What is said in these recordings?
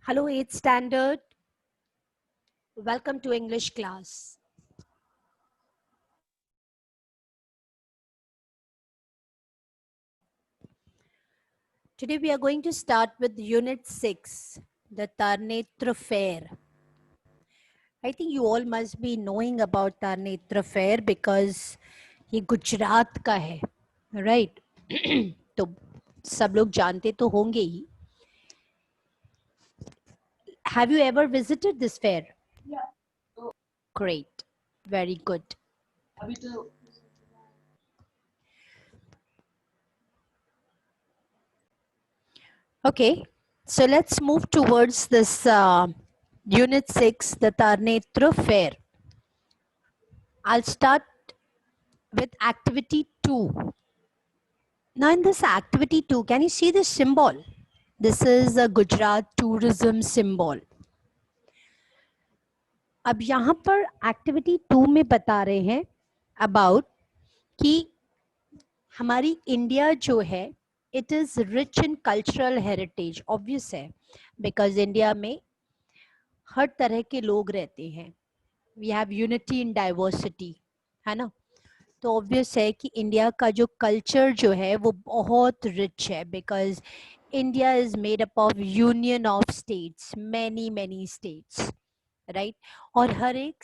Hello 8th standard, welcome to English class. Today we are going to start with Unit 6, the Tarnetra Fair. I think you all must be knowing about Tarnetra Fair because ये गुजरात का है, right? तो सब लोग जानते तो होंगे ही. Have you ever visited this fair? Yeah. Great, very good. अभी तो Okay, so let's move towards this Unit 6, the Tarnetra Fair. I'll start with activity 2. Now in this activity 2, can you see this symbol? This is a Gujarat tourism symbol. अब यहाँ पर activity 2 में बता रहे हैं about कि हमारी India जो है it is rich in cultural heritage. Obvious है because इंडिया में हर तरह के लोग रहते हैं. We have unity in diversity, है ना? तो ऑब्वियस है कि इंडिया का जो कल्चर जो है वो बहुत रिच है because India is made up of union of states, many states, right. और हर एक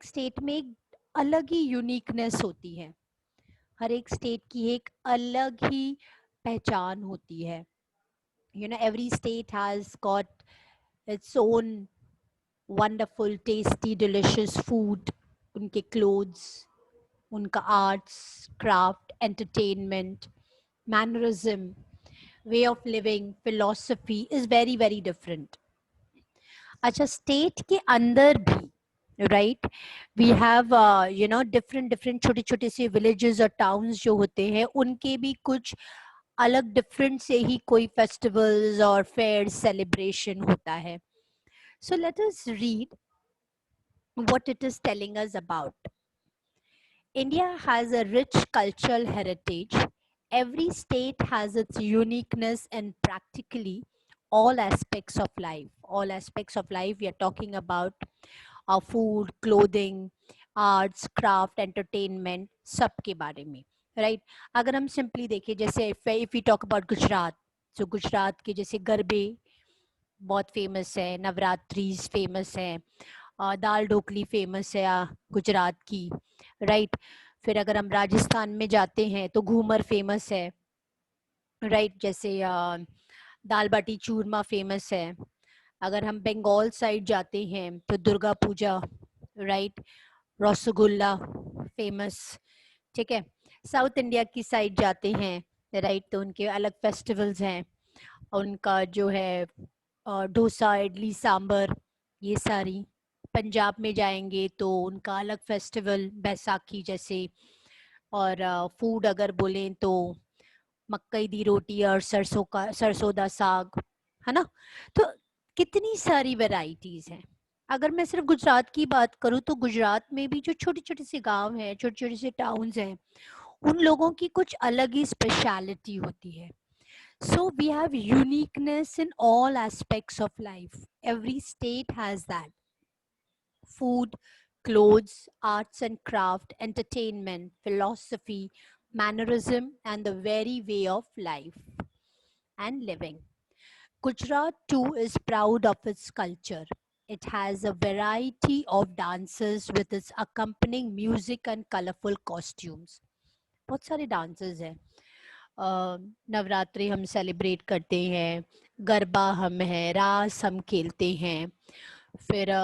स्टेट में एक अलग ही यूनिकनेस होती है. हर एक स्टेट की एक अलग ही पहचान होती है. You know every state has got its own wonderful tasty delicious food. उनके क्लोथ्स, उनका arts craft, entertainment, mannerism, way of living, philosophy is very different. अच्छा, स्टेट के अंदर भी राइट वी हैव डिफरेंट छोटे छोटे से विलेजेस और टाउन्स जो होते हैं उनके भी कुछ अलग डिफरेंट से ही कोई फेस्टिवल्स और फेयर सेलिब्रेशन होता है. So let us read what it is telling us about. India has a rich cultural heritage. Every state has its uniqueness in practically all aspects of life. All aspects of life, we are talking about our food, clothing, arts, craft, entertainment, सबके बारे में, right? अगर हम simply देखें, जैसे if we talk about Gujarat, so Gujarat के जैसे गरबे बहुत फेमस है, नवरात्रीज फेमस है, दाल ढोकली फेमस है गुजरात की, राइट. फिर अगर हम राजस्थान में जाते हैं तो घूमर फेमस है, राइट. जैसे दाल बाटी चूरमा फेमस है. अगर हम बंगाल साइड जाते हैं तो दुर्गा पूजा, राइट, रसगुल्ला फेमस, ठीक है. साउथ इंडिया की साइड जाते हैं, राइट, तो उनके अलग फेस्टिवल्स हैं. उनका जो है डोसा, इडली, सांबर, ये सारी. पंजाब में जाएंगे तो उनका अलग फेस्टिवल बैसाखी जैसे. और फूड अगर बोलें तो मक्कई दी रोटी और सरसों दा साग, है ना. तो कितनी सारी वैरायटीज हैं. अगर मैं सिर्फ गुजरात की बात करूं तो गुजरात में भी जो छोटे छोटे से गांव हैं, छोटे छोटे से टाउन्स हैं, उन लोगों की कुछ अलग ही स्पेशलिटी होती है. So we have uniqueness in all aspects of life. Every state has that. Food, clothes, arts and craft, entertainment, philosophy, mannerism, and the very way of life and living. Gujarat too is proud of its culture. It has a variety of dances with its accompanying music and colorful costumes. बहुत सारे dances हैं. नवरात्रि हम celebrate करते हैं, गरबा हम है, रास हम खेलते हैं. फिर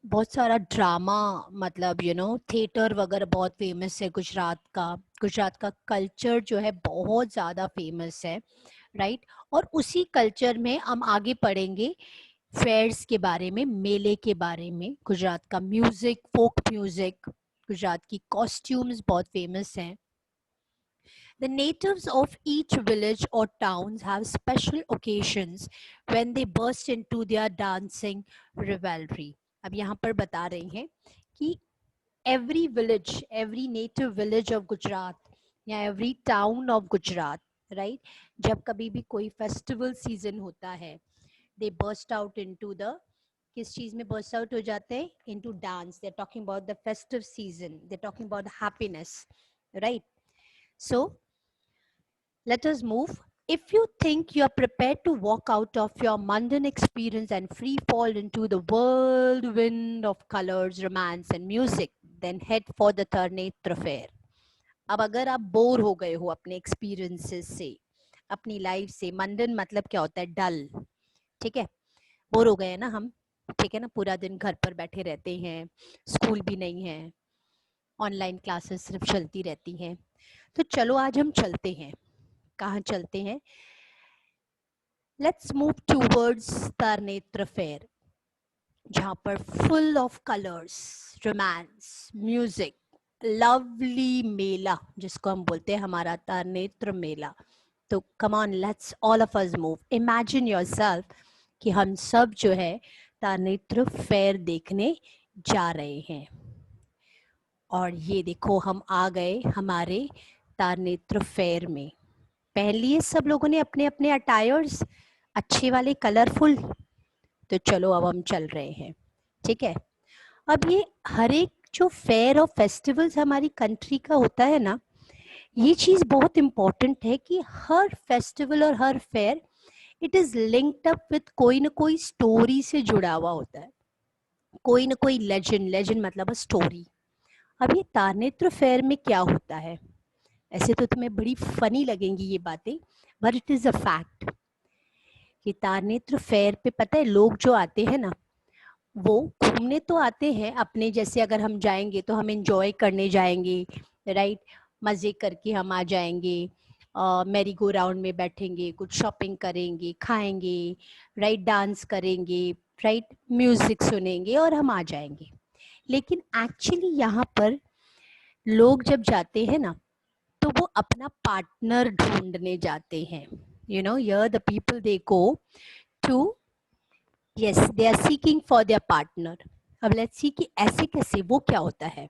बहुत सारा ड्रामा, मतलब थिएटर वगैरह बहुत फेमस है गुजरात का. गुजरात का कल्चर जो है बहुत ज़्यादा फेमस है, राइट. और उसी कल्चर में हम आगे पढ़ेंगे फेयर्स के बारे में, मेले के बारे में. गुजरात का म्यूज़िक, फोक म्यूज़िक, गुजरात की कॉस्ट्यूम्स बहुत फेमस हैं. The natives of each village or towns have special occasions when they burst into their dancing revelry. अब यहाँ पर बता रही हैं कि every village, every native village of Gujarat या every town of Gujarat, right? जब कभी भी कोई फेस्टिवल सीजन होता है, they burst out into the, किस चीज में बर्स्ट आउट हो जाते हैं? Into dance. They are talking about the festive season, they are talking about happiness, right? So let us move. If you think you are prepared to walk out of your mundane experience and free fall into the whirlwind of colors, romance and music, then head for the Tarnetra Fair. अब अगर आप bore हो गए हो अपने experiences से, अपनी life से, मंडन मतलब क्या होता है? डल, ठीक है? बोर हो गए हैं ना हम, ठीक है ना? पूरा दिन घर पर बैठे रहते हैं, स्कूल भी नहीं है, ऑनलाइन क्लासेस सिर्फ चलती रहती हैं, तो चलो आज हम चलते हैं. कहाँ चलते हैं? Let's move towards Tarnetar fair, जहाँ पर full of colours, romance, music, lovely mela, जिसको हम बोलते हैं हमारा तारनेत्र मेला. तो come on, let's all of us move. Imagine yourself कि हम सब जो है तारनेत्र फेयर देखने जा रहे हैं. और ये देखो हम आ गए हमारे तारनेत्र फेयर में. पहले सब लोगों ने अपने अपने अटायर्स अच्छे वाले कलरफुल, तो चलो अब हम चल रहे हैं, ठीक है? अब ये हर एक जो फेयर और फेस्टिवल्स हमारी कंट्री का होता है ना, ये चीज़ बहुत इम्पोर्टेंट है कि हर फेस्टिवल और हर fair it is linked up with कोई ना कोई स्टोरी से जुड़ा हुआ होता है, कोई ना कोई लेजेंड. लेजेंड मतलब स्टोरी. अब ये तारनेत्र फेयर में क्या होता है? ऐसे तो तुम्हें बड़ी फनी लगेंगी ये बातें, but it is a fact कि तारनेत्र फेयर पे पता है लोग जो आते हैं ना, वो घूमने तो आते हैं अपने, जैसे अगर हम जाएंगे तो हम एंजॉय करने जाएंगे, राइट? मज़े करके हम आ जाएंगे, मैरी गो राउंड में बैठेंगे, कुछ शॉपिंग करेंगे, खाएंगे, राइट? डांस करेंगे, राइट? म्यूज़िक सुनेंगे और हम आ जाएंगे. लेकिन एक्चुअली यहाँ पर लोग जब जाते हैं ना, तो वो अपना पार्टनर ढूंढने जाते हैं. You know, here the people they go to, yes, they are seeking for their partner. अब लेट्स सी कि ऐसे कैसे, वो क्या होता है.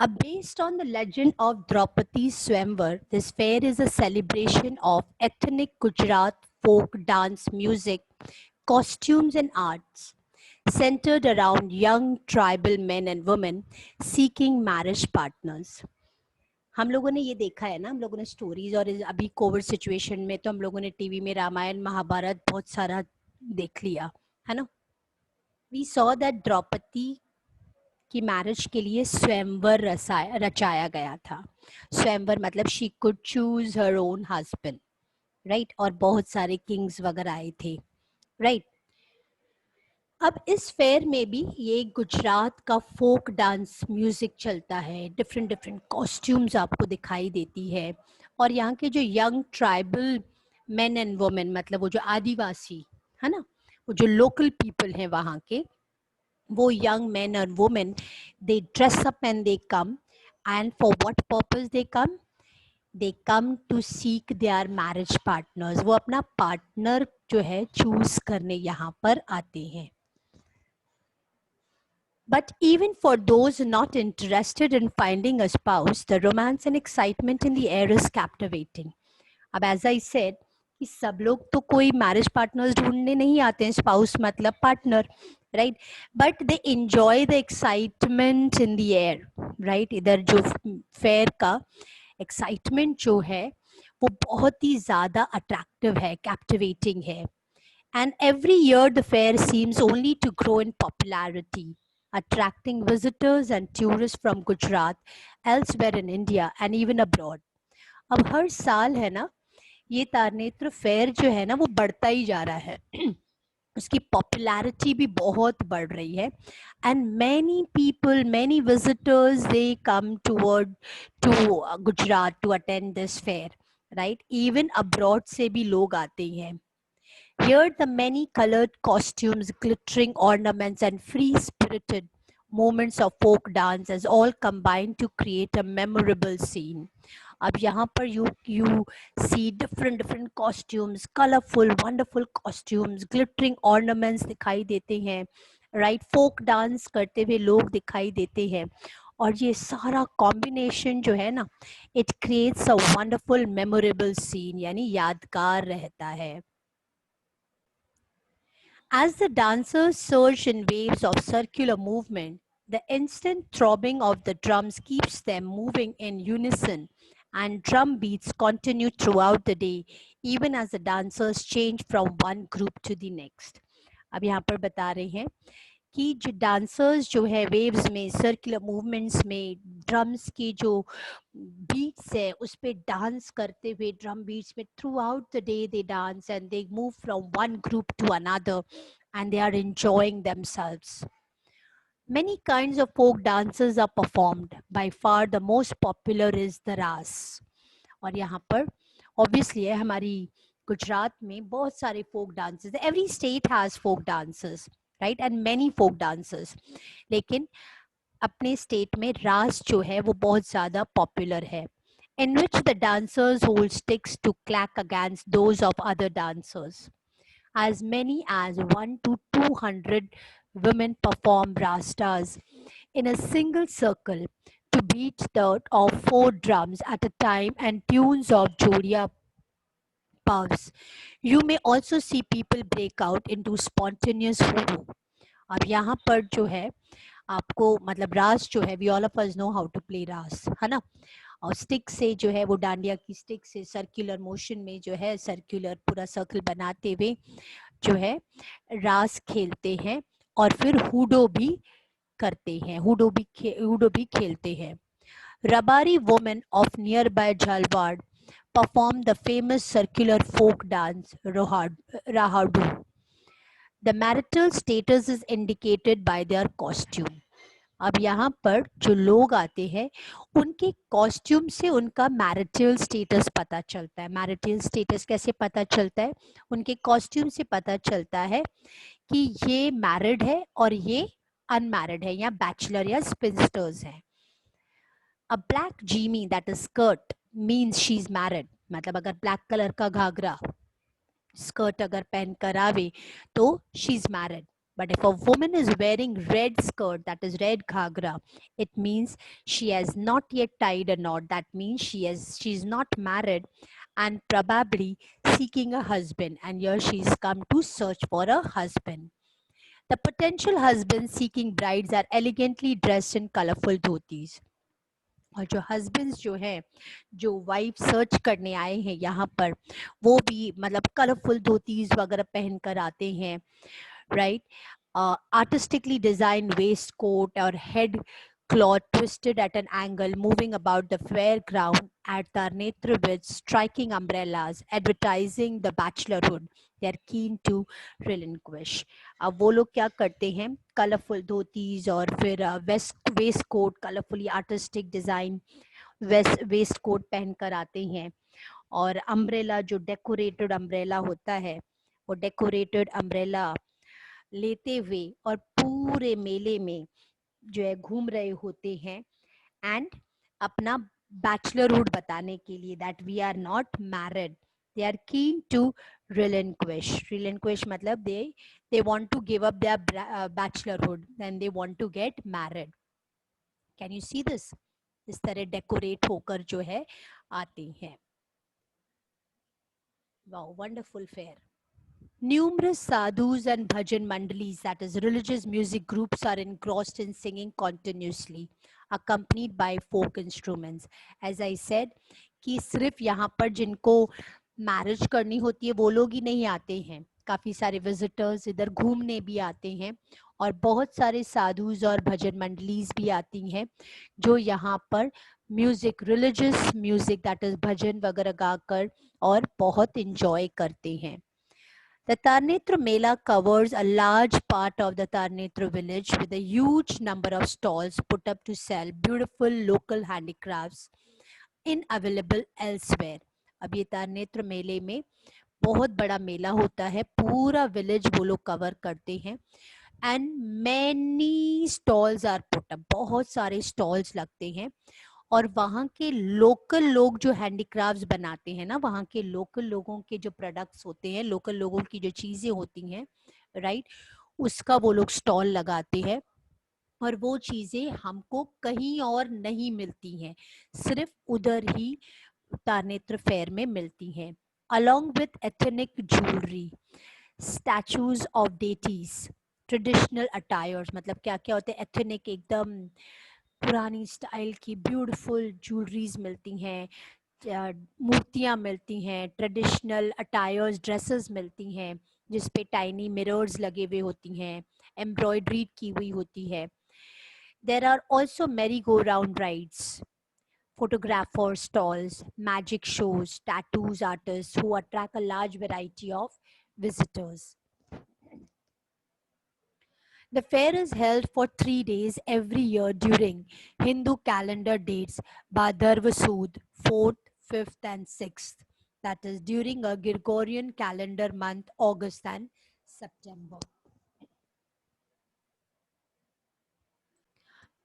अब based on the legend of Draupadi's Swayamvar, this fair is a celebration of ethnic Gujarat folk dance music, costumes and arts, centered around young tribal men and women seeking marriage partners. हम लोगों ने ये देखा है ना, हम लोगों ने स्टोरीज, और अभी कोविड सिचुएशन में तो हम लोगों ने टीवी में रामायण महाभारत बहुत सारा देख लिया है ना. वी सॉ दैट द्रौपदी की मैरिज के लिए स्वयंवर रचाया गया था. स्वयंवर मतलब she could choose her own husband, right? और बहुत सारे किंग्स वगैरह आए थे, राइट? अब इस फेयर में भी ये गुजरात का फोक डांस म्यूजिक चलता है, डिफरेंट डिफरेंट कॉस्ट्यूम्स आपको दिखाई देती है. और यहाँ के जो young tribal main and women, मतलब वो जो आदिवासी है ना, वो जो लोकल पीपल हैं वहाँ के, वो young men or women, they dress up and they come. And for what purpose they come? They come to seek their marriage partners. वो अपना पार्टनर जो है चूज करने यहाँ पर आते हैं. But even for those not interested in finding a spouse, the romance and excitement in the air is captivating. अब as I said कि सब लोग तो कोई मैरिज पार्टनर्स ढूंढने नहीं आते हैं, स्पाउस मतलब partner, right? But they enjoy the excitement in the air, right? इधर जो फेयर का एक्साइटमेंट जो है वो बहुत ही ज़्यादा अट्रैक्टिव है, कैप्टिवेटिंग है. And every year the fair seems only to grow in popularity, attracting visitors and tourists from Gujarat, elsewhere in India and even abroad. अब हर साल है ना, ये तारनेत्र फेयर जो है ना वो बढ़ता ही जा रहा है. उसकी पॉपुलैरिटी भी बहुत बढ़ रही है. And many people, many visitors, they come toward to Gujarat to attend this fair, right? Even abroad से भी लोग आते हैं. Here, the many colored costumes, glittering ornaments, and free spirited moments of folk dance has all combined to create a memorable scene. अब यहाँ पर you see different costumes, colorful, wonderful costumes, glittering ornaments दिखाई देते हैं, right? Folk dance करते हुए लोग दिखाई देते हैं. और ये सारा कॉम्बिनेशन जो है ना, it creates a wonderful memorable scene, यानी यादगार रहता है. As the dancers surge in waves of circular movement, the instant throbbing of the drums keeps them moving in unison, and drum beats continue throughout the day, even as the dancers change from one group to the next. अब यहाँ पर बता रहे हैं कि जो dancers जो है वेव्स में, सर्कुलर मूवमेंट्स में, ड्रम्स की जो बीट्स है उस पे डांस करते हुए, ड्रम बीट्स में throughout the day they dance and they move from one group to another and they are enjoying themselves. Many kinds of folk dances are performed. By far the most popular is the Ras. और यहाँ पर obviously है हमारी गुजरात में बहुत सारे folk dances. Every state has folk dances, right? And many folk dances. लेकिन अपने स्टेट में रास जो है वो बहुत ज़्यादा पॉपुलर है, in which the dancers hold sticks to clack against those of other dancers. As many as 1 to 200 women perform rastas in a single circle to beat the of 4 drums at a time and tunes of Jodia puffs. You may also see people break out into spontaneous hoodoo. अब यहाँ पर जो है आपको मतलब रास जो है, we all of us know how to play raas, है ना. और स्टिक से जो है वो डांडिया की स्टिक से सर्कुलर मोशन में जो है सर्कुलर पूरा सर्कल बनाते हुए जो है रास खेलते हैं और फिर हुडो भी करते हैं, हुडो भी खेलते हैं. Rabari women of nearby Jhalawar perform the famous circular folk dance Rahadu. The marital status is indicated by their costume. अब यहाँ पर जो लोग आते हैं उनके कॉस्ट्यूम से उनका मैरिटल स्टेटस पता चलता है. मैरिटल स्टेटस कैसे पता चलता है? उनके कॉस्ट्यूम से पता चलता है कि ये मैरिड है और ये अनमैरिड है या बैचलर या स्पिंस्टर्स है. अ black Jimmy that is skirt means she is married. मतलब अगर ब्लैक कलर का घाघरा स्कर्ट अगर पहन कर आवे तो she is married. But if a woman is wearing red skirt, that is red ghagra, it means she has not yet tied a knot. That means she is not married and probably seeking a husband. And here she's come to search for a husband. The potential husbands seeking brides are elegantly dressed in colorful dhotis. और जो husbands जो है जो wife search करने आए हैं यहाँ पर वो भी मतलब कलरफुल धोतीज वगैरह पहन कर आते हैं, right. Artistically designed waistcoat or head cloth twisted at an angle, moving about the fair ground at Tarnetra with striking umbrellas, advertising the bachelorhood they are keen to relinquish. अब वो लोग क्या करते हैं, कलरफुल धोतीज और फिर waistcoat, colourfully artistic design waistcoat पहन कर आते हैं और अम्ब्रेला जो डेकोरेटेड अम्ब्रेला होता है वो डेकोरेटेड अम्ब्रेला लेते हुए और पूरे मेले में जो है घूम रहे होते हैं एंड अपना बैचलरहुड बताने के लिए that we are not married, they are keen to relinquish मतलब they want to give up their bachelorhood and they want to get married. Can you see this? इस तरह डेकोरेट होकर जो है आते हैं. Wow, wonderful fair. Numerous sadhus and bhajan mandalis, that is religious music groups, are engrossed in singing continuously, accompanied by folk instruments. As I said, कि सिर्फ यहाँ पर जिनको मैरिज करनी होती है वो लोग ही नहीं आते हैं, काफ़ी सारे विजिटर्स इधर घूमने भी आते हैं और बहुत सारे साधुज और भजन मंडलीज भी आती हैं जो यहाँ पर music, religious music that is bhajan वगैरह गाकर और बहुत इंजॉय करते हैं. The Tarnetra Mela covers a large part of the Tarnetra village with a huge number of stalls put up to sell beautiful local handicrafts unavailable elsewhere. अब ये तारनेत्र मेले में बहुत बड़ा मेला होता है, पूरा विलेज वो लोग कवर करते हैं and many stalls are put up, बहुत सारे स्टॉल्स लगते हैं और वहाँ के लोकल लोग जो हैंडीक्राफ्ट्स बनाते हैं ना, वहाँ के लोकल लोगों के जो प्रोडक्ट्स होते हैं, लोकल लोगों की जो चीज़ें होती हैं, राइट, उसका वो लोग स्टॉल लगाते हैं और वो चीज़ें हमको कहीं और नहीं मिलती हैं, सिर्फ उधर ही तारनेत्र फेयर में मिलती हैं. Along with ethnic jewelry, statues of deities, traditional attires, मतलब क्या क्या होते हैं एथनिक, एकदम पुरानी स्टाइल की ब्यूटीफुल ज्वेलरीज मिलती हैं, मूर्तियाँ मिलती हैं, ट्रेडिशनल अटायर्स ड्रेसेस मिलती हैं जिस पे टाइनी मिरर्स लगे हुए होती हैं, एम्ब्रॉयडरी की हुई होती है. देर आर ऑल्सो मेरी go round rides, photographer stalls, magic shows, tattoos artists who attract a large variety of visitors. The fair is held for 3 days every year during Hindu calendar dates Bhadrava Sud, 4th, 5th, and 6th. That is during a Gregorian calendar month, August and September.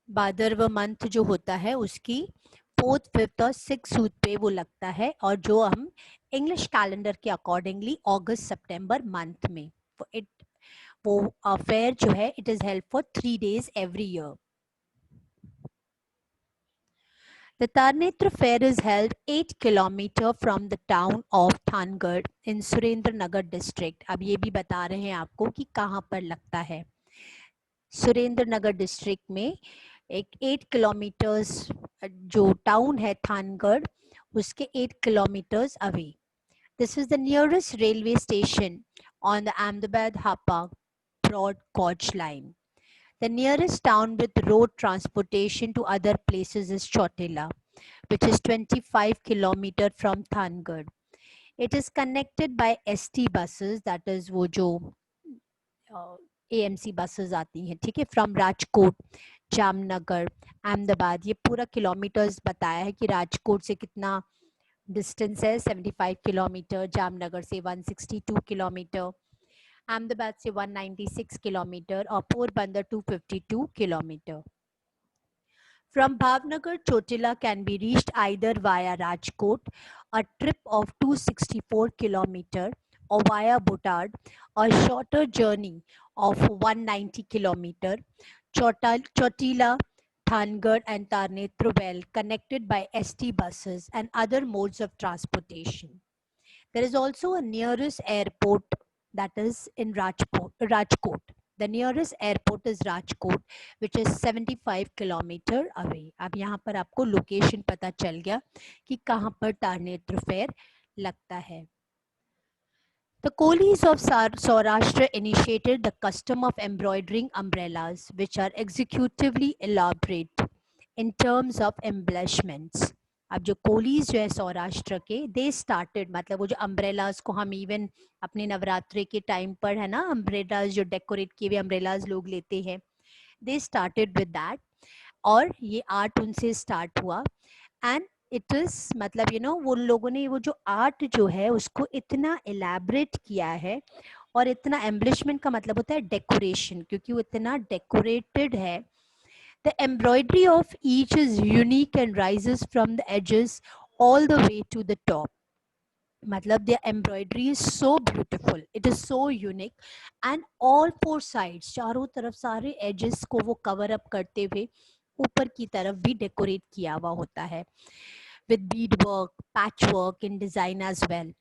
Bhadarva month जो होता है उसकी 4th, 5th और 6th सूद पे वो लगता है, और जो हम इंग्लिश कैलेंडर के अकॉर्डिंगली अगस्त सितंबर मंथ में वो फेयर जो है it is held for 3 days every year. The Tarnetra fair is held 8 kilometer from the town of Thangad in Surendranagar district. अब ये भी बता रहे हैं आपको कि कहाँ पर लगता है. सुरेंद्रनगर डिस्ट्रिक्ट में एक 8 किलोमीटर्स जो टाउन है थानगढ़ उसके 8 kilometres away. This is the nearest railway station on the Ahmedabad Hapa broad gauge line. The nearest town with road transportation to other places is Chotila, which is 25 kilometers from Thangad. It is connected by ST buses, that is वो जो AMC buses आती हैं, ठीक है, from Rajkot, Jamnagar, Ahmedabad. ये पूरा kilometres बताया है कि राजकोट से कितना डिस्टेंस है, 75 किलोमीटर, जामनगर से 162 किलोमीटर, अहमदाबाद से 196 किलोमीटर और Porbandar 252 kilometre. From Bhavnagar, Chotila can be reached either via Rajkot, a trip of 264 km, or via Botad, a shorter journey of 190 km. Chotila, Thangad and Tarnetra connected by ST buses and other modes of transportation. There is also a nearest airport, that is in Rajkot. The nearest airport is Rajkot, which is 75 kilometer away. अब यहाँ पर आपको location पता चल गया कि कहाँ पर तारनेत्र फेयर लगता है. The Kolis of Saurashtra initiated the custom of embroidering umbrellas, which are executively elaborate in terms of embellishments. अब जो कोलीज जो है सौराष्ट्र के, दे स्टार्टेड, मतलब वो जो अम्ब्रेलाज को हम इवन अपने नवरात्रि के टाइम पर है ना, अम्ब्रेलाज जो डेकोरेट किए हुए अम्ब्रेलाज लोग लेते हैं, दे स्टार्टेड विद दैट. और ये आर्ट उनसे स्टार्ट हुआ. एंड इट इज मतलब वो लोगों ने वो जो आर्ट जो है उसको इतना एलैबोरेट किया है, और इतना एम्बलिशमेंट का मतलब होता है डेकोरेशन, क्योंकि वो इतना डेकोरेटेड है. The embroidery of each is unique and rises from the edges all the way to the top. मतलब the embroidery is so beautiful, it is so unique, and all four sides, चारों तरफ सारे edges को वो cover up करते हुए ऊपर की तरफ भी decorate किया हुआ होता है with beadwork, patchwork in design as well.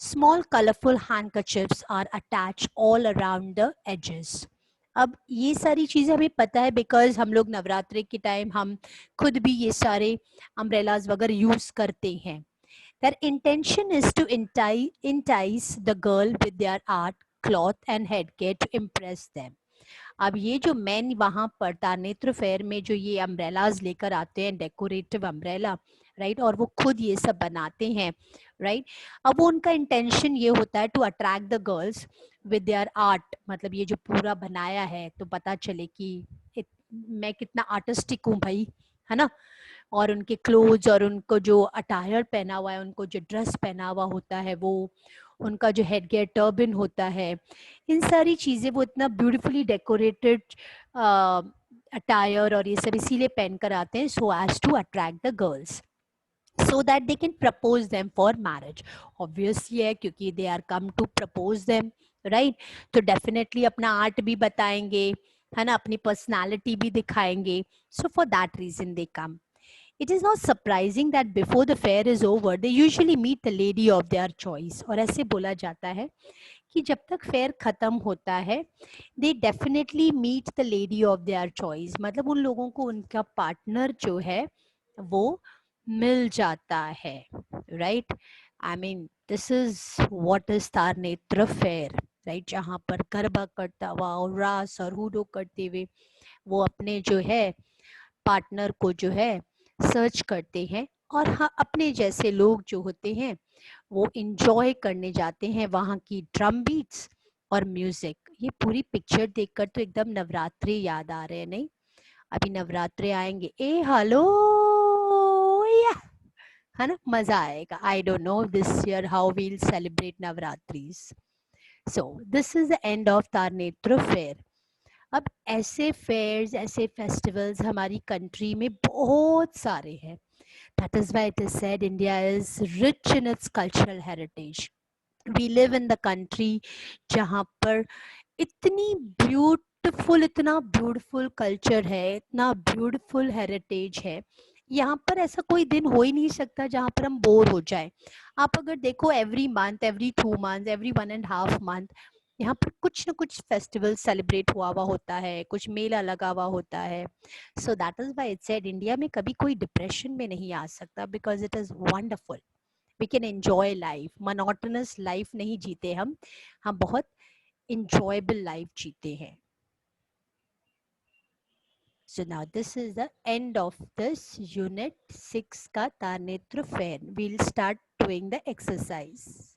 Small colorful handkerchiefs are attached all around the edges. अब ये सारी चीज़ें हमें पता है बिकॉज हम लोग नवरात्रि के टाइम हम खुद भी ये सारे अम्ब्रेलाज वगैरह यूज करते हैं. Their intention is to entice the girl with their art, cloth and headgear to impress them. अब ये जो मैन वहाँ पर तारनेत्र फेयर में जो ये अम्ब्रेलाज लेकर आते हैं, डेकोरेटिव अम्ब्रेला, राइट, और वो खुद ये सब बनाते हैं, राइट. अब वो उनका इंटेंशन ये होता है to attract the girls with their art, मतलब ये जो पूरा बनाया है तो पता चले कि मैं कितना आर्टिस्टिक हूँ भाई, है ना. और उनके क्लोथ्स और उनको जो अटायर पहना हुआ है, उनको जो ड्रेस पहना हुआ होता है, वो उनका जो हेड गेयर टर्बन होता है, इन सारी चीज़ें वो इतना ब्यूटीफुली डेकोरेटेड अटायर और ये सब इसीलिए पहन कर आते हैं, so as to attract the girls, so that they can propose them for marriage. Obviously है क्योंकि they are come to propose them, right. तो definitely अपना आर्ट भी बताएंगे, है ना, अपनी पर्सनालिटी भी दिखाएंगे. So for that reason they come. It is not surprising that before the fair is over, they usually meet the lady of their choice. और ऐसे बोला जाता है कि जब तक फेयर खत्म होता है, they definitely meet the lady of their choice. मतलब उन लोगों को उनका पार्टनर जो है वो मिल जाता है, right? I mean, this is what is Tarnetar fair, right? जहाँ पर गरबा करता हुआ और रास और हुडो करते हुए वो अपने जो है पार्टनर को जो है सर्च करते हैं, और हाँ, अपने जैसे लोग जो होते हैं वो इंजॉय करने जाते हैं वहाँ की ड्रम बीट्स और म्यूजिक. ये पूरी पिक्चर देखकर तो एकदम नवरात्रि याद आ रहे हैं, नहीं? अभी नवरात्रि आएंगे, ए हेलो या, है ना, मजा आएगा. I don't know this year how will celebrate Navratris. So this is the end of Tarnetar fair. अब ऐसे फेयर्स, ऐसे फेस्टिवल्स हमारी कंट्री में बहुत सारे हैं. That is why it is said India is rich in its cultural heritage. We live in the country जहाँ पर इतनी ब्यूटीफुल, इतना ब्यूटीफुल कल्चर है, इतना ब्यूटीफुल हेरिटेज है. यहाँ पर ऐसा कोई दिन हो ही नहीं सकता जहाँ पर हम बोर हो जाए. आप अगर देखो, every month, every 2 months, every 1.5 month यहाँ पर कुछ ना कुछ फेस्टिवल सेलिब्रेट हुआ होता है, कुछ मेला लगा हुआ होता है. So that is why it said India में कभी कोई डिप्रेशन में नहीं आ सकता, because it is wonderful. We can enjoy life. Monotonous life नहीं जीते हम बहुत enjoyable life जीते हैं. So now this is the end of this unit 6 का तारनेत्र fair. We'll start doing the exercise.